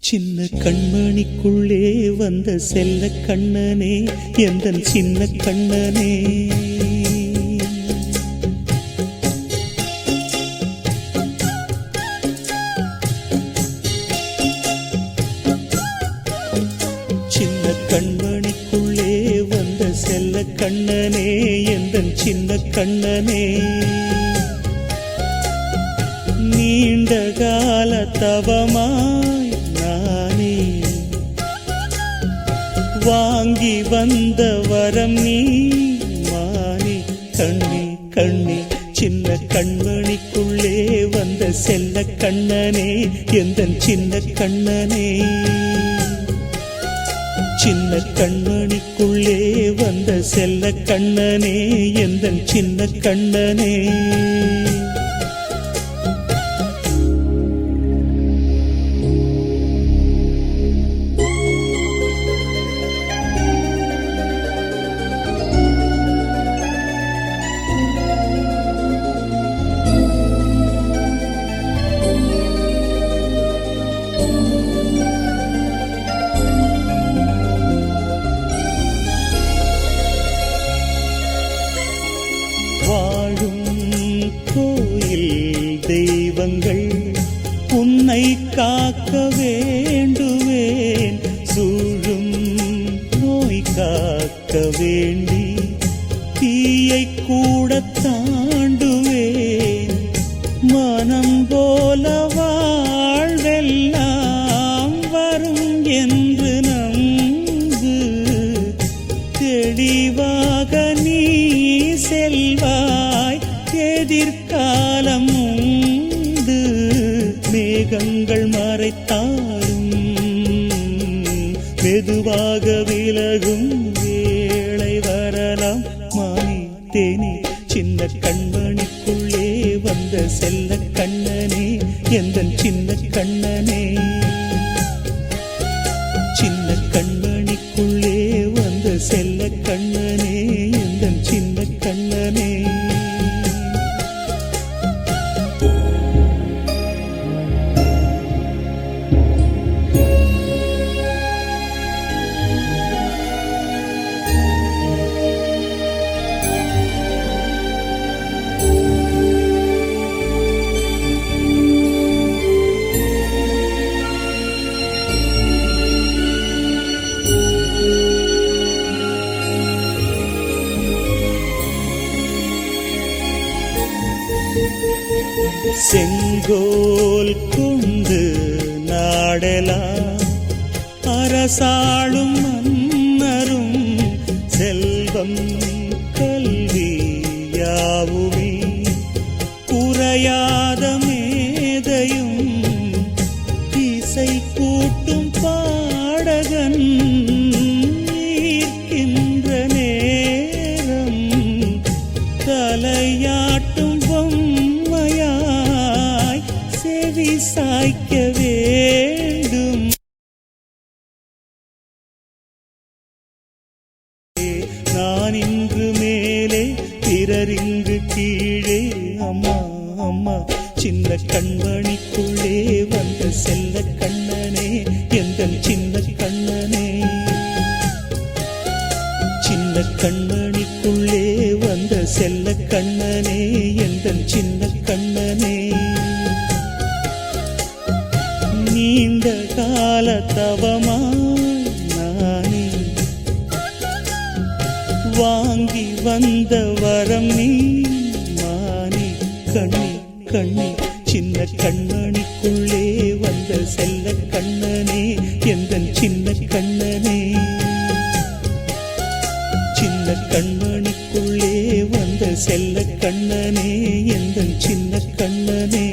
சின்ன கண்மணிக்குள்ளே வந்த செல்ல கண்ணனே எந்தன் சின்ன கண்ணனே சின்ன கண்மணிக்குள்ளே வந்த செல்ல கண்ணனே எந்தன் சின்ன கண்ணனே நீண்ட கால தவமாய் நானே வாங்கி வந்த வரம் நீ மானே கண்ணே கண்ணே சின்ன கண்மணிக்குள்ளே வந்த செல்ல கண்ணனே எந்தன் சின்ன கண்ணனே சின்ன கண்மணிக்குள்ளே வந்த செல்ல கண்ணனே எந்தன் சின்ன கண்ணனே வாழும் கோயில் தெய்வங்கள் உன்னை காக்க வேண்டுவேன் சூழும் நோய் காக்க வேண்டி தீயை கூட தாண்டுவேன் மனம் போல வாழ்வெல்லாம் வரும் என்று நம்பு தெளிவாக நீ செல்வாய் எதிர்காலம் உண்டு மேகங்கள் மறைத்தாலும் மெதுவாக விலகும் வேளை வரலாம் மானே தேனே சின்ன கண்மணிக்குள்ளே வந்த செல்ல கண்ணனே எந்தன் சின்ன கண்ணனே சின்ன கண்மணிக்குள்ளே வந்த செல்ல கண்ணனே எந்தன் சின்ன கண்ணனே செங்கோல் கொண்டு நாடலாம் அரசாளும் மன்னரும் செல்வம் கல்வி யாவுமே குறையாத மேதையும் இசை கூட்டும் பாடகன் ஈர்க்கின்ற நேரம் தலையாட்டும் செவி சாய்க்க வேண்டும் நான் இன்று மேலே பிறரிங்கு கீழே அம்மா அம்மா சின்ன கண்மணிக்குள்ளே வந்த செல்ல கண்ணனே எந்தன் சின்ன கண்ணனே சின்ன கண்மணிக்குள்ளே வந்த செல்ல கண்ணனே எந்தன் சின்ன கண்ணனே நீண்ட கால தவமாய் நானே வாங்கி வந்த வரம் நீ மானே கண்ணே கண்ணே சின்ன கண்மணிக்குள்ளே வந்த செல்ல கண்ணனே எந்தன் சின்ன கண்ணனே சின்ன கண்மணிக்குள்ளே வந்த செல்ல கண்ணனே எந்தன் சின்ன கண்ணனே